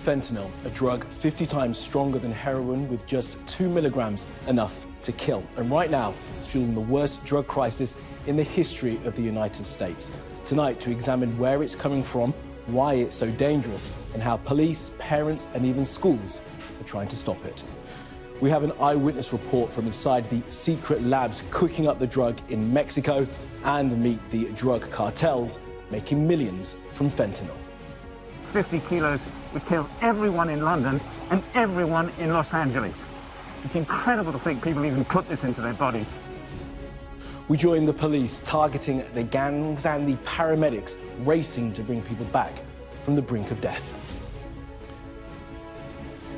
Fentanyl, a drug 50 times stronger than heroin with just 2 milligrams, enough to kill. And right now, it's fueling the worst drug crisis in the history of the United States. Tonight, to examine where it's coming from, why it's so dangerous, and how police, parents, and even schools are trying to stop it. We have an eyewitness report from inside the secret labs cooking up the drug in Mexico, and meet the drug cartels making millions from fentanyl. 50 kilos would kill everyone in London and everyone in Los Angeles. It's incredible to think people even put this into their bodies. We join the police targeting the gangs and the paramedics racing to bring people back from the brink of death.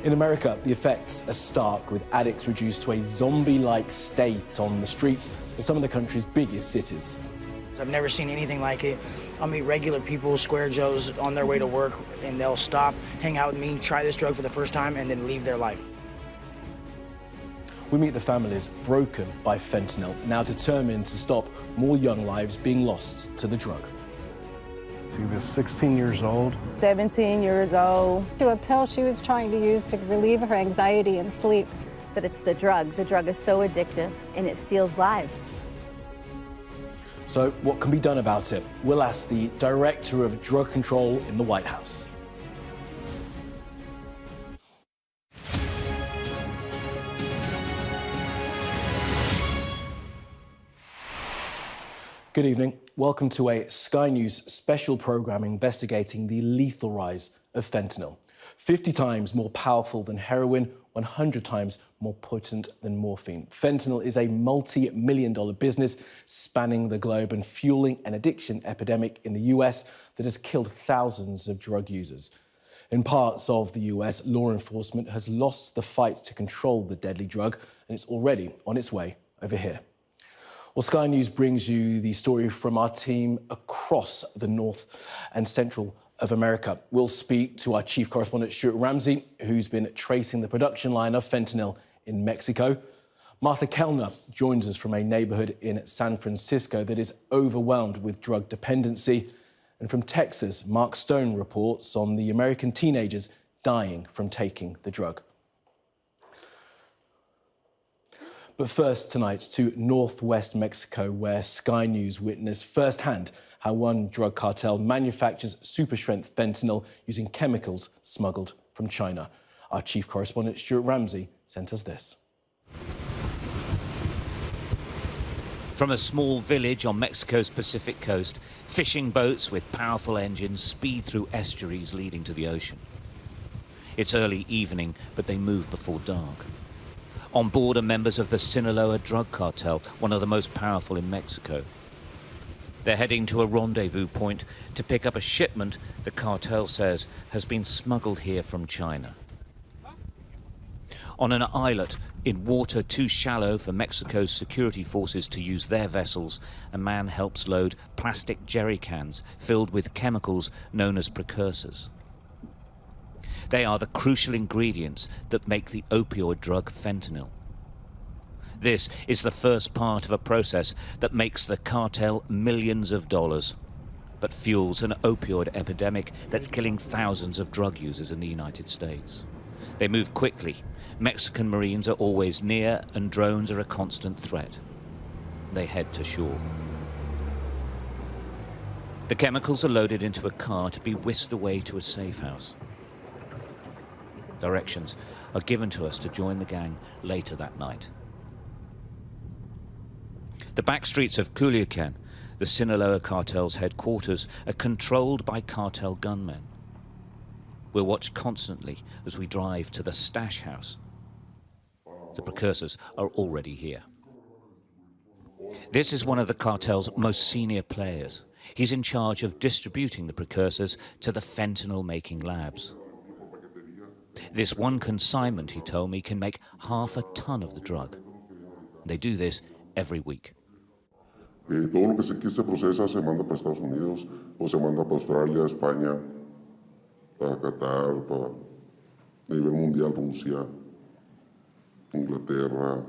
In America, the effects are stark, with addicts reduced to a zombie-like state on the streets of some of the country's biggest cities. I've never seen anything like it. I'll meet regular people, square Joes, on their way to work, and they'll stop, hang out with me, try this drug for the first time, and then leave their life. We meet the families broken by fentanyl, now determined to stop more young lives being lost to the drug. She was 16 years old. 17 years old. To a pill she was trying to use to relieve her anxiety and sleep. But it's the drug. The drug is so addictive, and it steals lives. So what can be done about it? We'll ask the Director of Drug Control in the White House. Good evening. Welcome to a Sky News special program investigating the lethal rise of fentanyl. 50 times more powerful than heroin, 100 times more potent than morphine. Fentanyl is a multi-million-dollar business spanning the globe and fueling an addiction epidemic in the US that has killed thousands of drug users. In parts of the US, law enforcement has lost the fight to control the deadly drug, and it's already on its way over here. Well, Sky News brings you the story from our team across the north and central of America. We'll speak to our chief correspondent, Stuart Ramsey, who's been tracing the production line of fentanyl in Mexico. Martha Kellner joins us from a neighborhood in San Francisco that is overwhelmed with drug dependency. And from Texas, Mark Stone reports on the American teenagers dying from taking the drug. But first tonight to northwest Mexico, where Sky News witnessed firsthand how one drug cartel manufactures super-strength fentanyl using chemicals smuggled from China. Our chief correspondent, Stuart Ramsey, sent us this. From a small village on Mexico's Pacific coast, fishing boats with powerful engines speed through estuaries leading to the ocean. It's early evening, but they move before dark. On board are members of the Sinaloa drug cartel, one of the most powerful in Mexico. They're heading to a rendezvous point to pick up a shipment the cartel says has been smuggled here from China. On an islet in water too shallow for Mexico's security forces to use their vessels, a man helps load plastic jerry cans filled with chemicals known as precursors. They are the crucial ingredients that make the opioid drug fentanyl. This is the first part of a process that makes the cartel millions of dollars, but fuels an opioid epidemic that's killing thousands of drug users in the United States. They move quickly. Mexican Marines are always near, and drones are a constant threat. They head to shore. The chemicals are loaded into a car to be whisked away to a safe house. Directions are given to us to join the gang later that night. The back streets of Culiacan, the Sinaloa cartel's headquarters, are controlled by cartel gunmen. We'll watch constantly as we drive to the stash house. The precursors are already here. This is one of the cartel's most senior players. He's in charge of distributing the precursors to the fentanyl-making labs. This one consignment, he told me, can make 1/2 ton of the drug. They do this every week. Todo lo que aquí se procesa se manda para Estados Unidos o se manda para Australia, España, para Qatar, para a nivel mundial, Rusia, Inglaterra,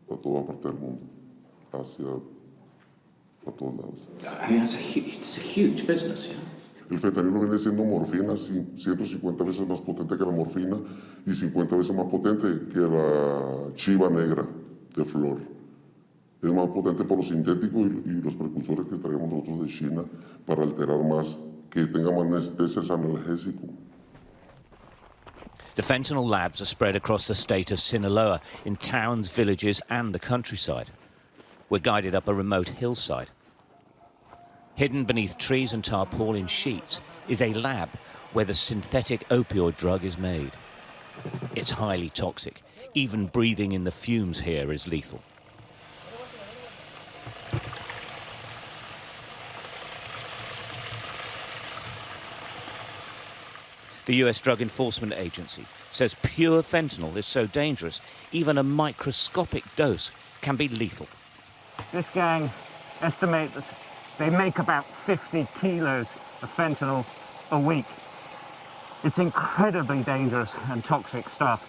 para toda parte del mundo, Asia, para todos lados. I mean, it's a huge business, yeah. El fentanilo viene siendo morfina, 150 veces más potente que la morfina y 50 veces más potente que la chiva negra de flor. Es más potente por los sintéticos y los precursores que traemos nosotros de China para alterar más, que tenga más anestesia analgésico. The fentanyl labs are spread across the state of Sinaloa, in towns, villages and the countryside. We're guided up a remote hillside. Hidden beneath trees and tarpaulin sheets is a lab where the synthetic opioid drug is made. It's highly toxic. Even breathing in the fumes here is lethal. The US Drug Enforcement Agency says pure fentanyl is so dangerous, even a microscopic dose can be lethal. This gang estimate that they make about 50 kilos of fentanyl a week. It's incredibly dangerous and toxic stuff.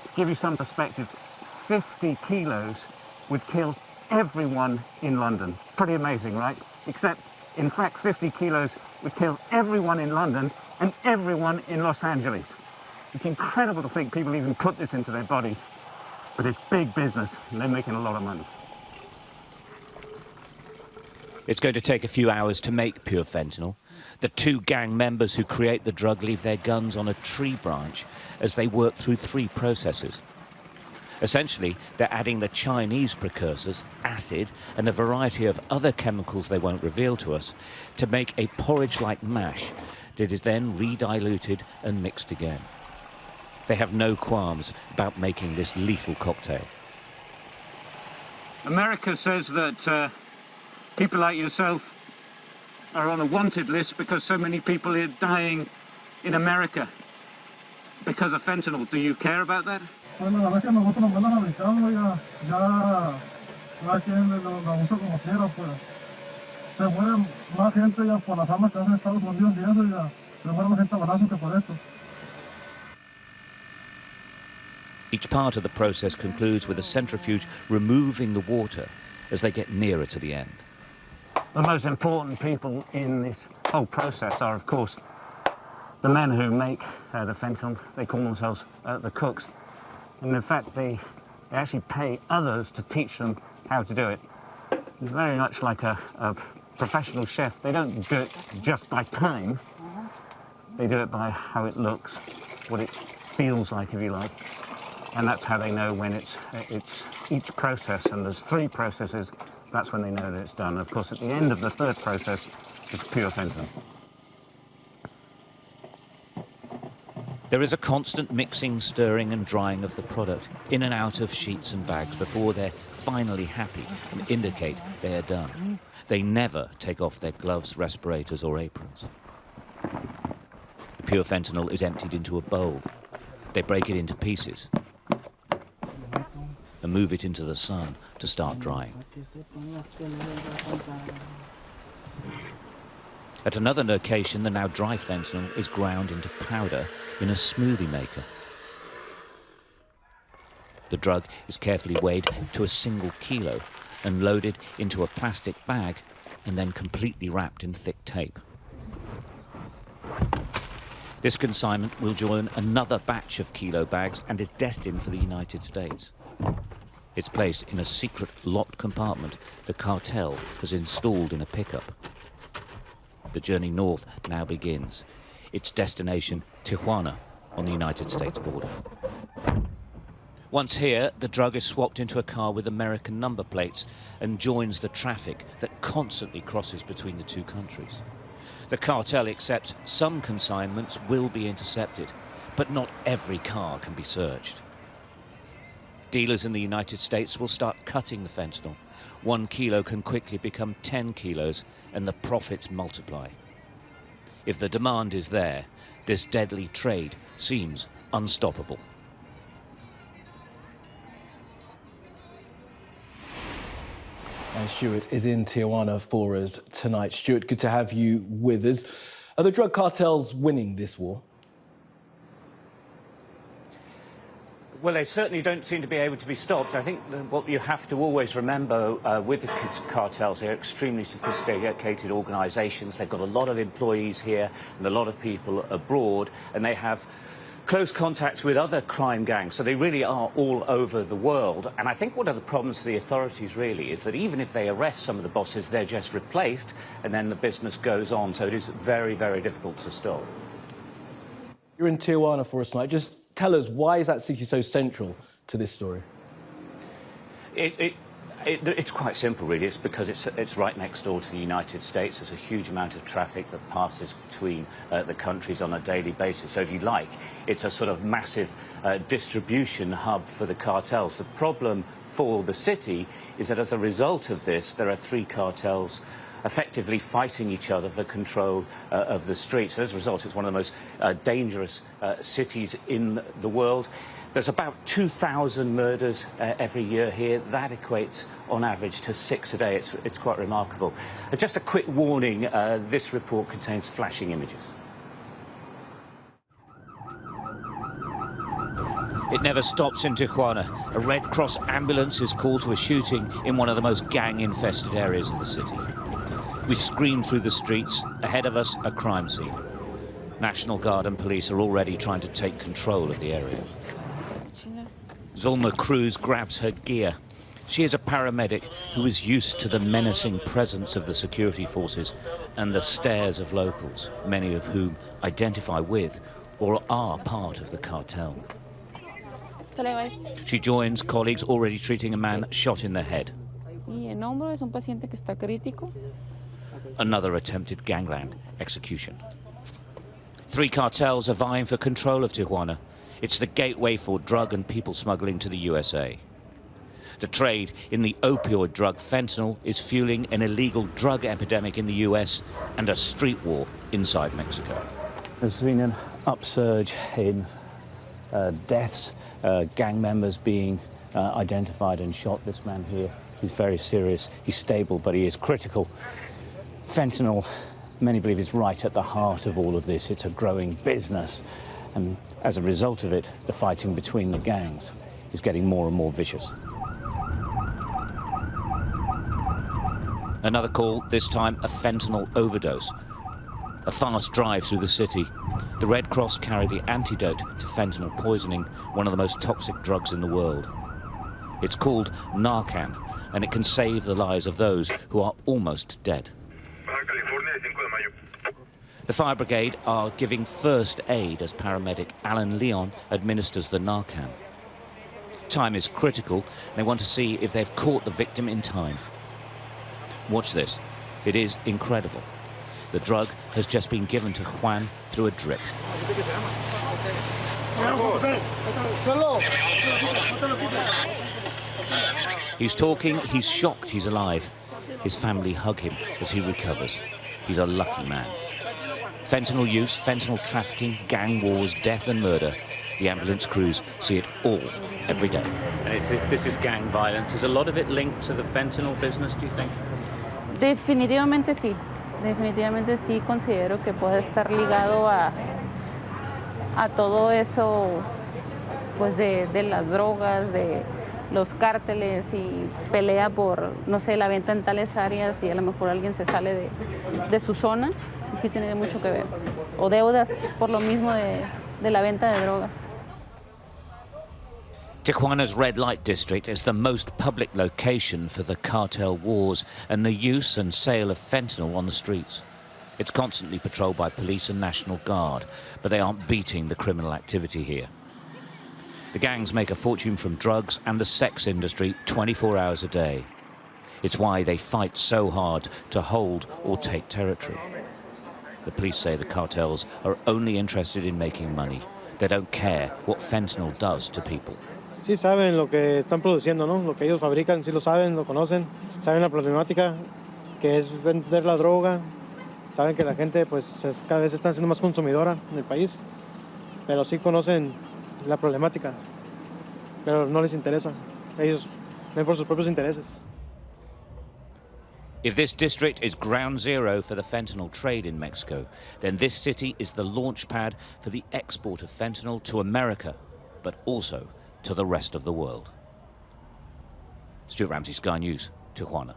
To give you some perspective, 50 kilos would kill everyone in London. Pretty amazing, right? Except, in fact, 50 kilos would kill everyone in London and everyone in Los Angeles. It's incredible to think people even put this into their bodies, but it's big business and they're making a lot of money. It's going to take a few hours to make pure fentanyl. The two gang members who create the drug leave their guns on a tree branch as they work through 3 processes. Essentially, they're adding the Chinese precursors, acid, and a variety of other chemicals they won't reveal to us to make a porridge-like mash that is then re-diluted and mixed again. They have no qualms about making this lethal cocktail. America says that people like yourself are on a wanted list because so many people are dying in America because of fentanyl. Do you care about that? Bueno, la verdad que nosotros nos mandan americanos ya cada quien la usa como quiera, pues. Se muere más gente ya por las armas que hacen Estados Unidos y eso, ya se muere más gente a balazos que por esto. Each part of the process concludes with a centrifuge removing the water as they get nearer to the end. The most important people in this whole process are, of course, the men who make the fentanyl. They call themselves the cooks. And in fact, they actually pay others to teach them how to do it. It's very much like a professional chef. They don't do it just by time. They do it by how it looks, what it feels like, if you like. And that's how they know when it's each process, and there's 3 processes, that's when they know that it's done. Of course, at the end of the 3rd process, it's pure fentanyl. There is a constant mixing, stirring and drying of the product in and out of sheets and bags before they're finally happy and indicate they are done. They never take off their gloves, respirators or aprons. The pure fentanyl is emptied into a bowl. They break it into pieces and move it into the sun to start drying. At another location, the now dry fentanyl is ground into powder in a smoothie maker. The drug is carefully weighed to a single kilo and loaded into a plastic bag and then completely wrapped in thick tape. This consignment will join another batch of kilo bags and is destined for the United States. It's placed in a secret locked compartment the cartel has installed in a pickup. The journey north now begins. Its destination, Tijuana, on the United States border. Once here, the drug is swapped into a car with American number plates and joins the traffic that constantly crosses between the two countries. The cartel accepts some consignments will be intercepted, but not every car can be searched. Dealers in the United States will start cutting the fentanyl. 1 kilo can quickly become 10 kilos and the profits multiply. If the demand is there, this deadly trade seems unstoppable. And Stuart is in Tijuana for us tonight. Stuart, good to have you with us. Are the drug cartels winning this war? Well, they certainly don't seem to be able to be stopped. I think what you have to always remember with the cartels, they're extremely sophisticated organisations. They've got a lot of employees here and a lot of people abroad, and they have close contacts with other crime gangs, so they really are all over the world. And I think one of the problems for the authorities really is that even if they arrest some of the bosses, they're just replaced, and then the business goes on. So it is very, very difficult to stop. You're in Tijuana for us tonight. Just tell us, why is that city so central to this story? It's quite simple, really. It's because it's right next door to the United States. There's a huge amount of traffic that passes between the countries on a daily basis. So if you like, it's a sort of massive distribution hub for the cartels. The problem for the city is that as a result of this, there are 3 cartels effectively fighting each other for control of the streets. So as a result, it's one of the most dangerous cities in the world. There's about 2,000 murders every year here. That equates, on average, to 6 a day. It's quite remarkable. Just a quick warning, this report contains flashing images. It never stops in Tijuana. A Red Cross ambulance is called to a shooting in one of the most gang-infested areas of the city. We scream through the streets. Ahead of us, a crime scene. National Guard and police are already trying to take control of the area. Zulma Cruz grabs her gear. She is a paramedic who is used to the menacing presence of the security forces and the stares of locals, many of whom identify with or are part of the cartel. She joins colleagues already treating a man shot in the head. Another attempted gangland execution. 3 cartels are vying for control of Tijuana. It's the gateway for drug and people smuggling to the USA. The trade in the opioid drug fentanyl is fueling an illegal drug epidemic in the US and a street war inside Mexico. There's been an upsurge in deaths, gang members being identified and shot. This man here, he's very serious. He's stable, but he is critical. Fentanyl, many believe, is right at the heart of all of this. It's a growing business. And as a result of it, the fighting between the gangs is getting more and more vicious. Another call, this time a fentanyl overdose. A fast drive through the city. The Red Cross carry the antidote to fentanyl poisoning, one of the most toxic drugs in the world. It's called Narcan, and it can save the lives of those who are almost dead. The fire brigade are giving first aid as paramedic Alan Leon administers the Narcan. Time is critical. They want to see if they've caught the victim in time. Watch this. It is incredible. The drug has just been given to Juan through a drip. He's talking, he's shocked he's alive. His family hug him as he recovers. He's a lucky man. Fentanyl use, fentanyl trafficking, gang wars, death and murder. The ambulance crews see it all every day. And this is gang violence. Is a lot of it linked to the fentanyl business, do you think? Definitivamente sí. Definitivamente sí considero que puede estar ligado a todo eso, pues de las drogas, de los cárteles y pelea por, no sé, la venta en tales áreas y a lo mejor alguien se sale de su zona y sí tiene mucho que ver. O deudas por lo mismo de la venta de drogas. Tijuana's red light district is the most public location for the cartel wars and the use and sale of fentanyl on the streets. It's constantly patrolled by police and National Guard, but they aren't beating the criminal activity here. The gangs make a fortune from drugs and the sex industry 24 hours a day. It's why they fight so hard to hold or take territory. The police say the cartels are only interested in making money. They don't care what fentanyl does to people. Sí saben lo que están produciendo, ¿no? Lo que ellos fabrican, sí lo saben, lo conocen, saben la problemática que es vender la droga, saben que la gente pues cada vez está siendo más consumidora en el país, pero sí conocen la problemática, pero no les interesa. Ellos ven por sus propios intereses. If this district is ground zero for the fentanyl trade in Mexico, then this city is the launch pad for the export of fentanyl to America, but also to the rest of the world. Stuart Ramsey, Sky News, Tijuana.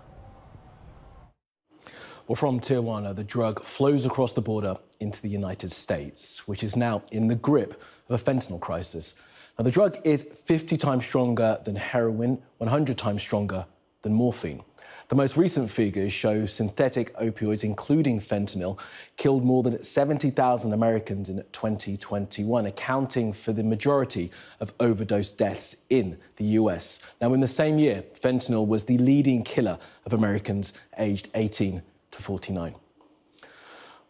Well, from Tijuana, the drug flows across the border into the United States, which is now in the grip of a fentanyl crisis. Now, the drug is 50 times stronger than heroin, 100 times stronger than morphine. The most recent figures show synthetic opioids, including fentanyl, killed more than 70,000 Americans in 2021, accounting for the majority of overdose deaths in the US. Now, in the same year, fentanyl was the leading killer of Americans aged 18 to 49.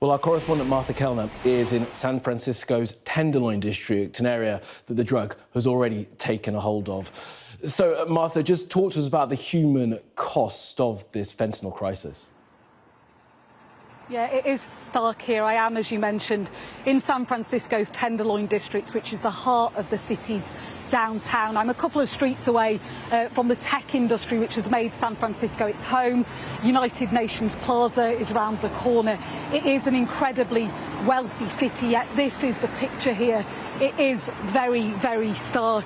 Well, our correspondent Martha Kellner is in San Francisco's Tenderloin district, an area that the drug has already taken a hold of. So, Martha, just talk to us about the human cost of this fentanyl crisis. Yeah, it is stark here. I am, as you mentioned, in San Francisco's Tenderloin district, which is the heart of the city's downtown. I'm a couple of streets away from the tech industry, which has made San Francisco its home. United Nations Plaza is around the corner. It is an incredibly wealthy city, yet this is the picture here. It is very, very stark.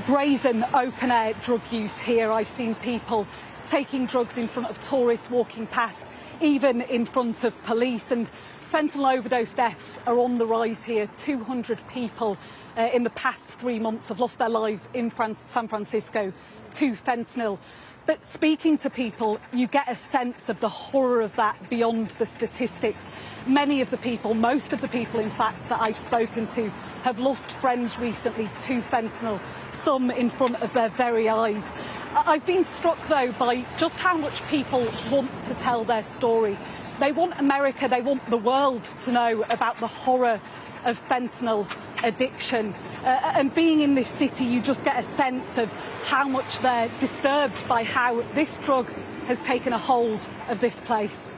Brazen open-air drug use here. I've seen people taking drugs in front of tourists walking past, even in front of police. And fentanyl overdose deaths are on the rise here. 200 people in the past 3 months have lost their lives in San Francisco to fentanyl. But speaking to people, you get a sense of the horror of that beyond the statistics. Many of the people, most of the people, in fact, that I've spoken to have lost friends recently to fentanyl, some in front of their very eyes. I've been struck, though, by just how much people want to tell their story. They want America, they want the world to know about the horror of fentanyl addiction. And being in this city, you just get a sense of how much they're disturbed by how this drug has taken a hold of this place.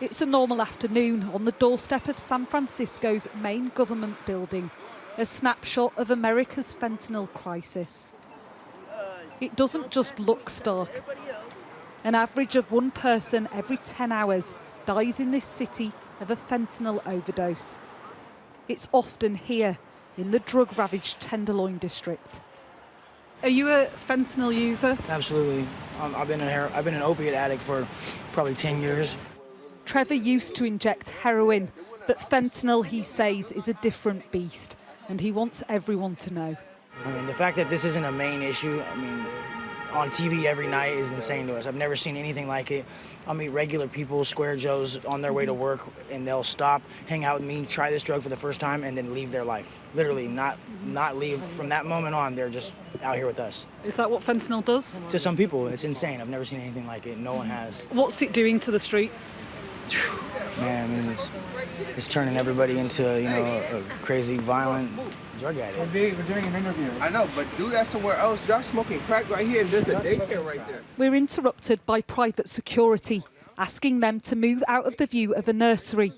It's a normal afternoon on the doorstep of San Francisco's main government building, a snapshot of America's fentanyl crisis. It doesn't just look stark. An average of one person every 10 hours dies in this city of a fentanyl overdose. It's often here in the drug-ravaged Tenderloin district. Are you a fentanyl user? Absolutely. I've been an opiate addict for probably 10 years. Trevor used to inject heroin, but fentanyl, he says, is a different beast, and he wants everyone to know. I mean, the fact that this isn't a main issue, I mean, on TV every night is insane to us. I've never seen anything like it. I'll meet regular people, square Joes, on their way to work, and they'll stop, hang out with me, try this drug for the first time, and then leave their life. Literally, not leave. From that moment on, they're just out here with us. Is that what fentanyl does? To some people, it's insane. I've never seen anything like it. No one has. What's it doing to the streets? Man, I mean, it's turning everybody into, you know, a crazy, violent drug addict. We're doing an interview. I know, but do that somewhere else. Y'all smoking crack right here, and there's a daycare right there. We're interrupted by private security, asking them to move out of the view of a nursery.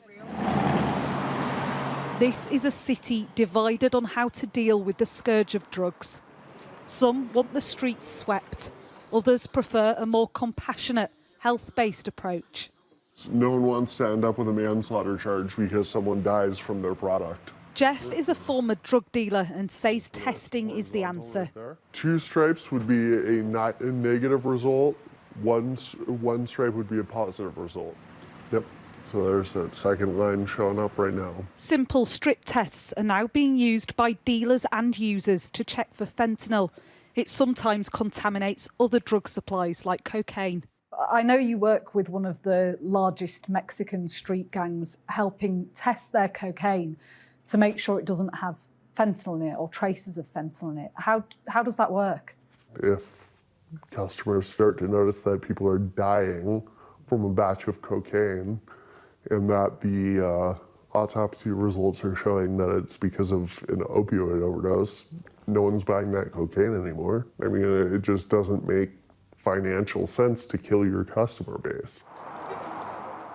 This is a city divided on how to deal with the scourge of drugs. Some want the streets swept. Others prefer a more compassionate, health-based approach. No one wants to end up with a manslaughter charge because someone dies from their product. Jeff is a former drug dealer and says testing is the answer. 2 stripes would be a negative result. One stripe would be a positive result. Yep. So there's that second line showing up right now. Simple strip tests are now being used by dealers and users to check for fentanyl. It sometimes contaminates other drug supplies like cocaine. I know you work with one of the largest Mexican street gangs, helping test their cocaine to make sure it doesn't have fentanyl in it or traces of fentanyl in it. How does that work? If customers start to notice that people are dying from a batch of cocaine and that the autopsy results are showing that it's because of an opioid overdose, no one's buying that cocaine anymore. I mean, it just doesn't make financial sense to kill your customer base.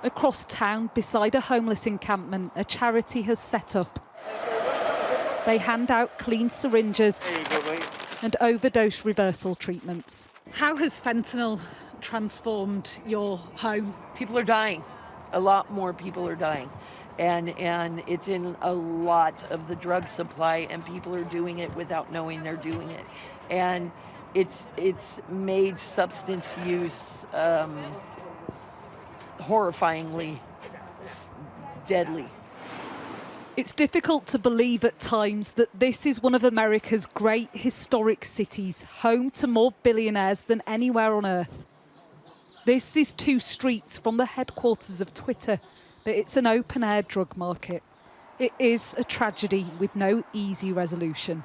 Across town, beside a homeless encampment, a charity has set up. They hand out clean syringes and overdose reversal treatments. How has fentanyl transformed your home? People are dying. A lot more people are dying. And it's in a lot of the drug supply, and people are doing it without knowing they're doing it. And it's made substance use horrifyingly deadly. It's difficult to believe at times that this is one of America's great historic cities, home to more billionaires than anywhere on earth. This is 2 streets from the headquarters of Twitter, but it's an open-air drug market. It is a tragedy with no easy resolution.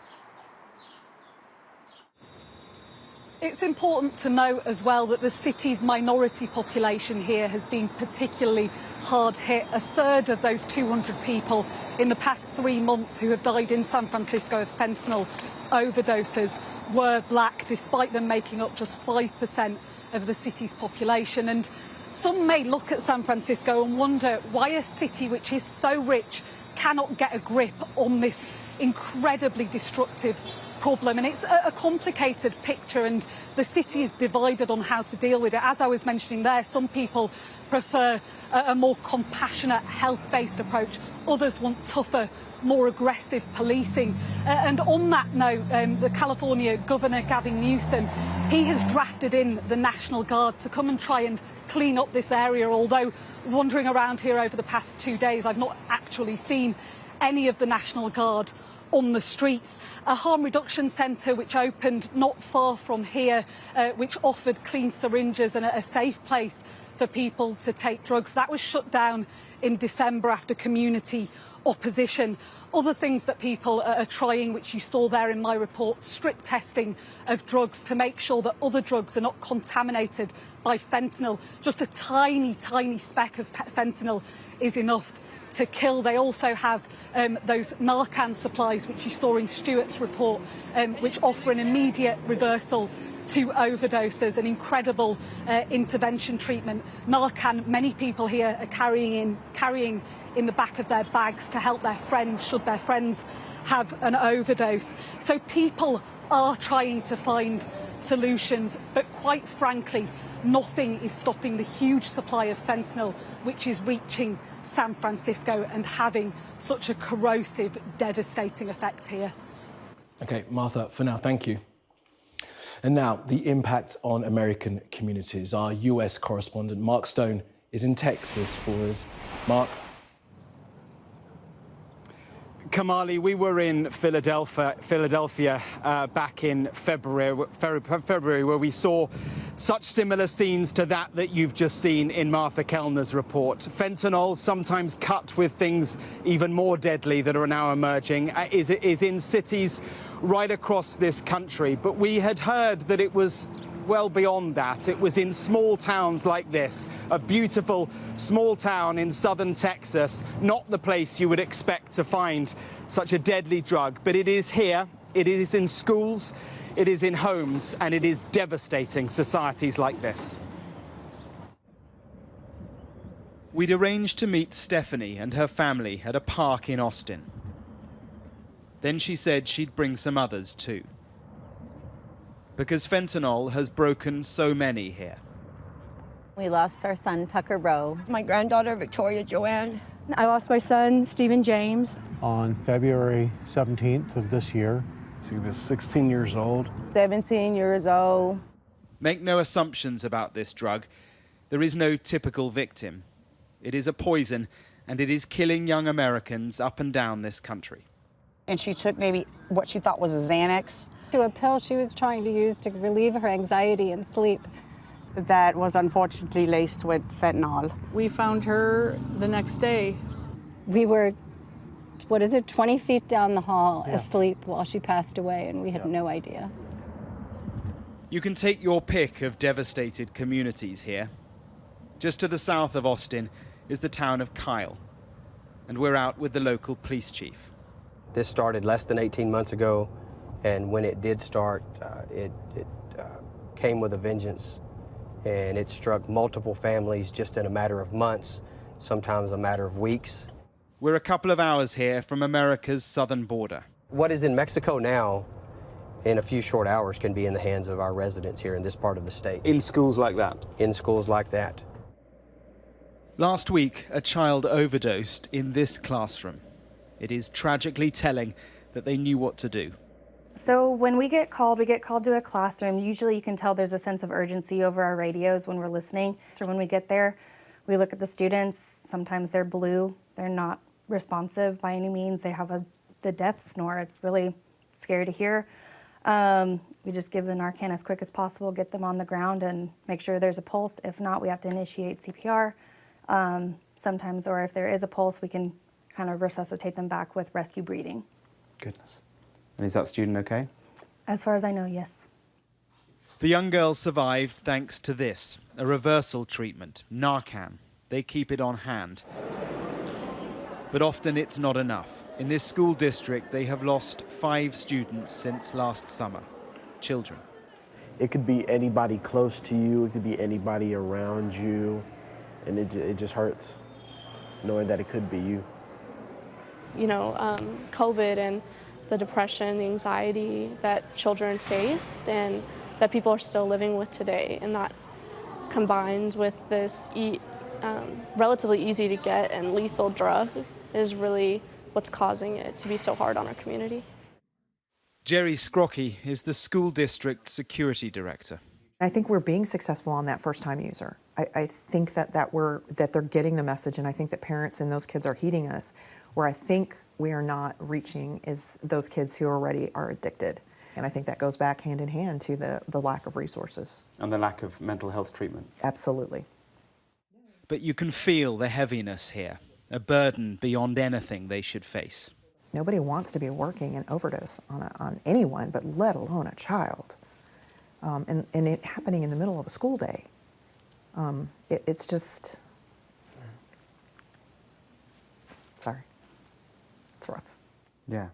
It's important to note as well that the city's minority population here has been particularly hard hit. A third of those 200 people in the past 3 months who have died in San Francisco of fentanyl overdoses were black, despite them making up just 5% of the city's population. And some may look at San Francisco and wonder why a city which is so rich cannot get a grip on this incredibly destructive problem. And it's a complicated picture, and the city is divided on how to deal with it. As I was mentioning there, some people prefer a more compassionate, health-based approach. Others want tougher, more aggressive policing. And on that note, the California Governor Gavin Newsom, he has drafted in the National Guard to come and try and clean up this area, although wandering around here over the past 2 days, I've not actually seen any of the National Guard on the streets. A harm reduction centre which opened not far from here, which offered clean syringes and a safe place for people to take drugs. That was shut down in December after community opposition. Other things that people are trying, which you saw there in my report, strip testing of drugs to make sure that other drugs are not contaminated by fentanyl. Just a tiny, tiny speck of fentanyl is enough to kill. They also have those Narcan supplies, which you saw in Stewart's report, which offer an immediate reversal to overdoses, an incredible intervention treatment. Narcan, many people here are carrying in the back of their bags to help their friends, should their friends have an overdose. So people are trying to find solutions, but quite frankly, nothing is stopping the huge supply of fentanyl which is reaching San Francisco and having such a corrosive, devastating effect here. Okay, Martha, for now, thank you. And now, the impact on American communities. Our US correspondent, Mark Stone, is in Texas for us. Mark. Kamali, we were in Philadelphia back in February, where we saw such similar scenes to that you've just seen in Martha Kellner's report. Fentanyl, sometimes cut with things even more deadly that are now emerging, is in cities right across this country. But we had heard that it was well beyond that. It was in small towns like this, a beautiful small town in southern Texas, not the place you would expect to find such a deadly drug. But it is here, it is in schools, it is in homes, and it is devastating societies like this. We'd arranged to meet Stephanie and her family at a park in Austin. Then she said she'd bring some others too, because fentanyl has broken so many here. We lost our son, Tucker Rowe. My granddaughter, Victoria Joanne. I lost my son, Stephen James. On February 17th of this year. He was 16 years old. 17 years old. Make no assumptions about this drug. There is no typical victim. It is a poison, and it is killing young Americans up and down this country. And she took maybe what she thought was a Xanax. To a pill she was trying to use to relieve her anxiety and sleep. That was unfortunately laced with fentanyl. We found her the next day. We were, 20 feet down the hall asleep while she passed away, and we had no idea. You can take your pick of devastated communities here. Just to the south of Austin is the town of Kyle, and we're out with the local police chief. This started less than 18 months ago, and when it did start, it came with a vengeance, and it struck multiple families just in a matter of months, sometimes a matter of weeks. We're a couple of hours here from America's southern border. What is in Mexico now, in a few short hours, can be in the hands of our residents here in this part of the state. In schools like that? In schools like that. Last week, a child overdosed in this classroom. It is tragically telling that they knew what to do. So when we get called to a classroom. Usually you can tell there's a sense of urgency over our radios when we're listening. So when we get there, we look at the students. Sometimes they're blue. They're not responsive by any means. They have the death snore. It's really scary to hear. We just give the Narcan as quick as possible, get them on the ground and make sure there's a pulse. If not, we have to initiate CPR. Sometimes, or if there is a pulse, we can kind of resuscitate them back with rescue breathing. Goodness. And is that student okay? As far as I know, yes. The young girl survived thanks to this, a reversal treatment, Narcan. They keep it on hand. But often it's not enough. In this school district, they have lost 5 students since last summer. Children. It could be anybody close to you, it could be anybody around you, and it just hurts knowing that it could be you. You know, COVID and the depression, the anxiety that children faced and that people are still living with today, and that combined with this relatively easy to get and lethal drug is really what's causing it to be so hard on our community. Jerry Scrocky is the school district security director. I think we're being successful on that first-time user. I think that they're getting the message, and I think that parents and those kids are heeding us. Where I think we are not reaching is those kids who already are addicted. And I think that goes back hand in hand to the lack of resources. And the lack of mental health treatment. Absolutely. But you can feel the heaviness here, a burden beyond anything they should face. Nobody wants to be working an overdose on anyone, but let alone a child. And it happening in the middle of a school day. It's just, sorry, it's rough. Yeah, it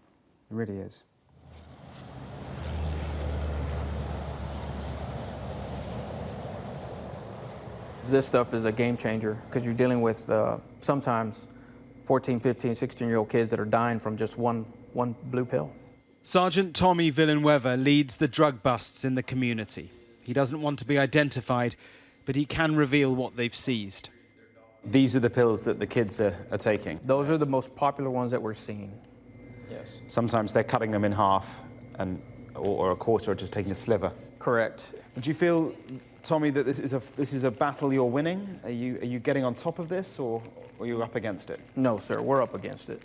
really is. This stuff is a game changer because you're dealing with sometimes 14, 15, 16-year-old kids that are dying from just one blue pill. Sergeant Tommy Villanueva leads the drug busts in the community. He doesn't want to be identified, but he can reveal what they've seized. These are the pills that the kids are taking? Those are the most popular ones that we're seeing, yes. Sometimes they're cutting them in half or a quarter, or just taking a sliver? Correct. Do you feel, Tommy, that this is a battle you're winning? Are you getting on top of this, or are you up against it? No, sir, we're up against it.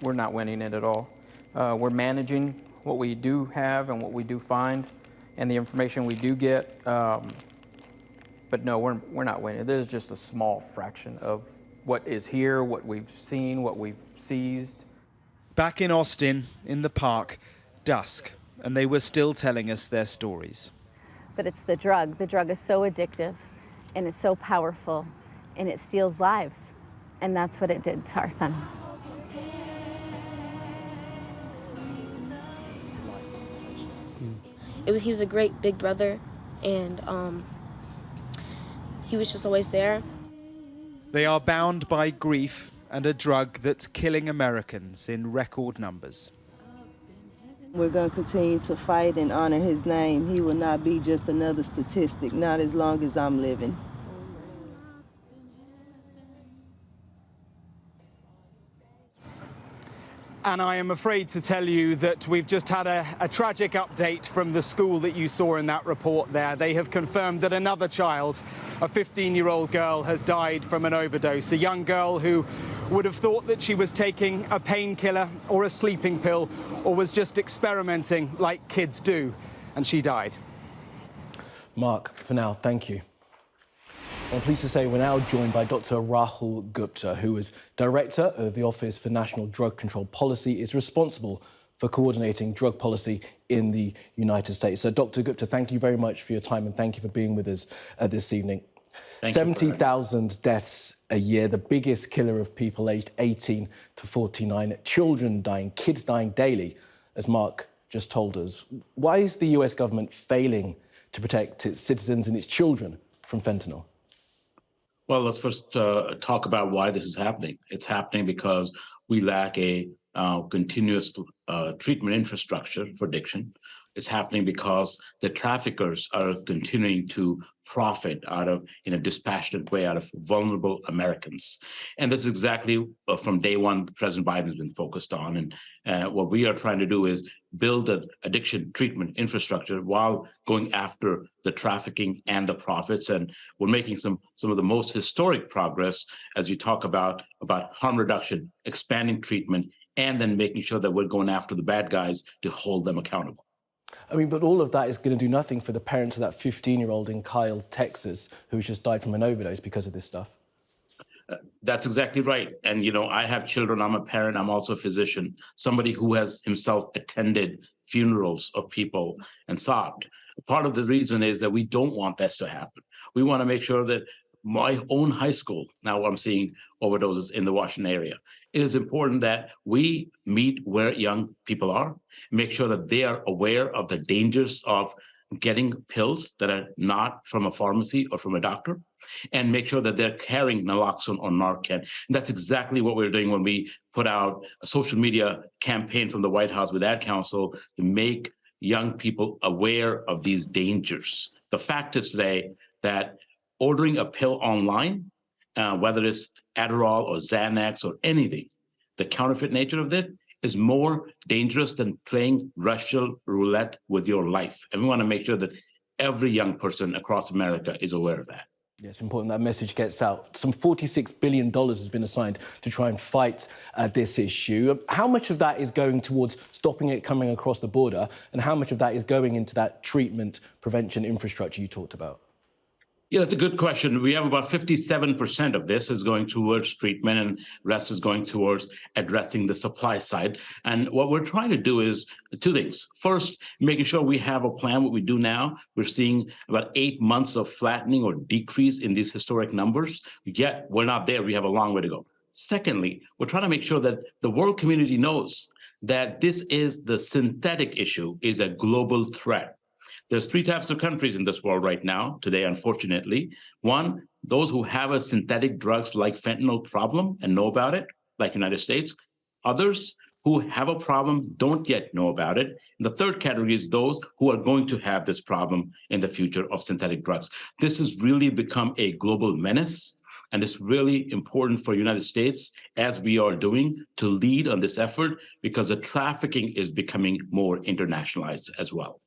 We're not winning it at all. We're managing what we do have and what we do find and the information we do get. But no, we're not winning. This is just a small fraction of what is here, what we've seen, what we've seized. Back in Austin, in the park, dusk, and they were still telling us their stories. But it's the drug. The drug is so addictive and it's so powerful and it steals lives. And that's what it did to our son. He was a great big brother, and he was just always there. They are bound by grief and a drug that's killing Americans in record numbers. We're going to continue to fight and honor his name. He will not be just another statistic, not as long as I'm living. And I am afraid to tell you that we've just had a tragic update from the school that you saw in that report there. They have confirmed that another child, a 15-year-old girl, has died from an overdose. A young girl who would have thought that she was taking a painkiller or a sleeping pill or was just experimenting like kids do, and she died. Mark, for now, thank you. I'm pleased to say we're now joined by Dr. Rahul Gupta, who is Director of the Office for National Drug Control Policy, is responsible for coordinating drug policy in the United States. So, Dr. Gupta, thank you very much for your time and thank you for being with us this evening. 70,000 deaths a year, the biggest killer of people aged 18 to 49, children dying, kids dying daily, as Mark just told us. Why is the US government failing to protect its citizens and its children from fentanyl? Well, let's first talk about why this is happening. It's happening because we lack a continuous treatment infrastructure for addiction. It's happening because the traffickers are continuing to profit out of, in a dispassionate way, out of vulnerable Americans. And this is exactly from day one, President Biden has been focused on. And what we are trying to do is build an addiction treatment infrastructure while going after the trafficking and the profits. And we're making some of the most historic progress as you talk about harm reduction, expanding treatment, and then making sure that we're going after the bad guys to hold them accountable. I mean, but all of that is going to do nothing for the parents of that 15-year-old in Kyle, Texas, who's just died from an overdose because of this stuff. That's exactly right. And, you know, I have children. I'm a parent. I'm also a physician, somebody who has himself attended funerals of people and sobbed. Part of the reason is that we don't want this to happen. We want to make sure that my own high school, now I'm seeing overdoses in the Washington area. It is important that we meet where young people are, make sure that they are aware of the dangers of getting pills that are not from a pharmacy or from a doctor, and make sure that they're carrying naloxone or Narcan. And that's exactly what we're doing when we put out a social media campaign from the White House with Ad Council to make young people aware of these dangers. The fact is today that ordering a pill online, whether it's Adderall or Xanax or anything, the counterfeit nature of it is more dangerous than playing Russian roulette with your life. And we want to make sure that every young person across America is aware of that. Yeah, it's important that message gets out. Some $46 billion has been assigned to try and fight this issue. How much of that is going towards stopping it coming across the border, and how much of that is going into that treatment prevention infrastructure you talked about? Yeah, that's a good question. We have about 57% of this is going towards treatment, and rest is going towards addressing the supply side. And what we're trying to do is two things. First, making sure we have a plan. What we do now, we're seeing about 8 months of flattening or decrease in these historic numbers. Yet we're not there. We have a long way to go. Secondly, we're trying to make sure that the world community knows that this is the synthetic issue is a global threat. There's three types of countries in this world right now, today, unfortunately. One, those who have a synthetic drugs like fentanyl problem and know about it, like United States. Others who have a problem don't yet know about it. And the third category is those who are going to have this problem in the future of synthetic drugs. This has really become a global menace. And it's really important for the United States, as we are doing, to lead on this effort, because the trafficking is becoming more internationalized as well.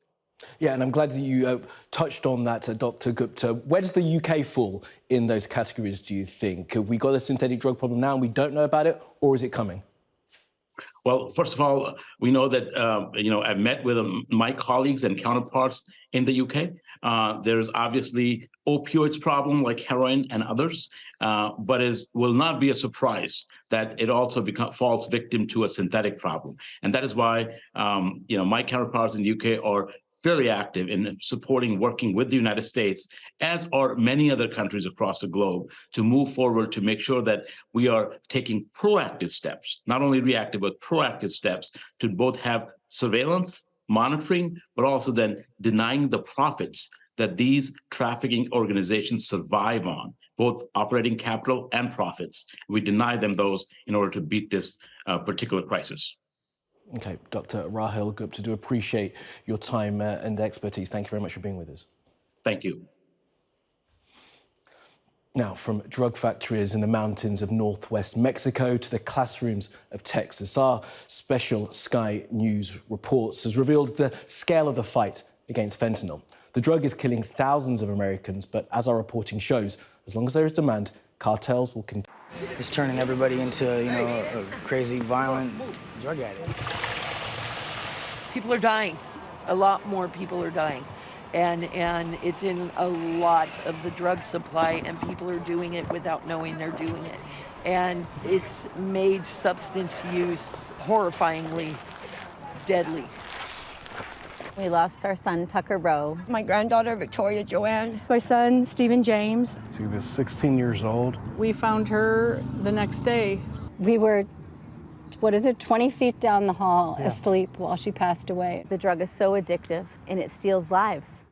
Yeah, and I'm glad that you touched on that, Dr. Gupta. Where does the UK fall in those categories, do you think? Have we got a synthetic drug problem now and we don't know about it, or is it coming? Well, first of all, we know that, I've met with my colleagues and counterparts in the UK. There's obviously opioids problem like heroin and others, but will not be a surprise that it also falls victim to a synthetic problem. And that is why, my counterparts in the UK are very active in supporting, working with the United States, as are many other countries across the globe, to move forward to make sure that we are taking proactive steps, not only reactive, but proactive steps to both have surveillance, monitoring, but also then denying the profits that these trafficking organizations survive on, both operating capital and profits. We deny them those in order to beat this particular crisis. Okay, Dr. Rahul Gupta, do appreciate your time and expertise. Thank you very much for being with us. Thank you. Now, from drug factories in the mountains of northwest Mexico to the classrooms of Texas, our special Sky News reports has revealed the scale of the fight against fentanyl. The drug is killing thousands of Americans, but as our reporting shows, as long as there is demand, cartels will continue. It's turning everybody into, a crazy, violent drug addict. People are dying. A lot more people are dying. And it's in a lot of the drug supply, and people are doing it without knowing they're doing it. And it's made substance use horrifyingly deadly. We lost our son, Tucker Rowe. My granddaughter, Victoria Joanne. My son, Stephen James. She was 16 years old. We found her the next day. We were 20 feet down the hall, asleep while she passed away. The drug is so addictive, and it steals lives.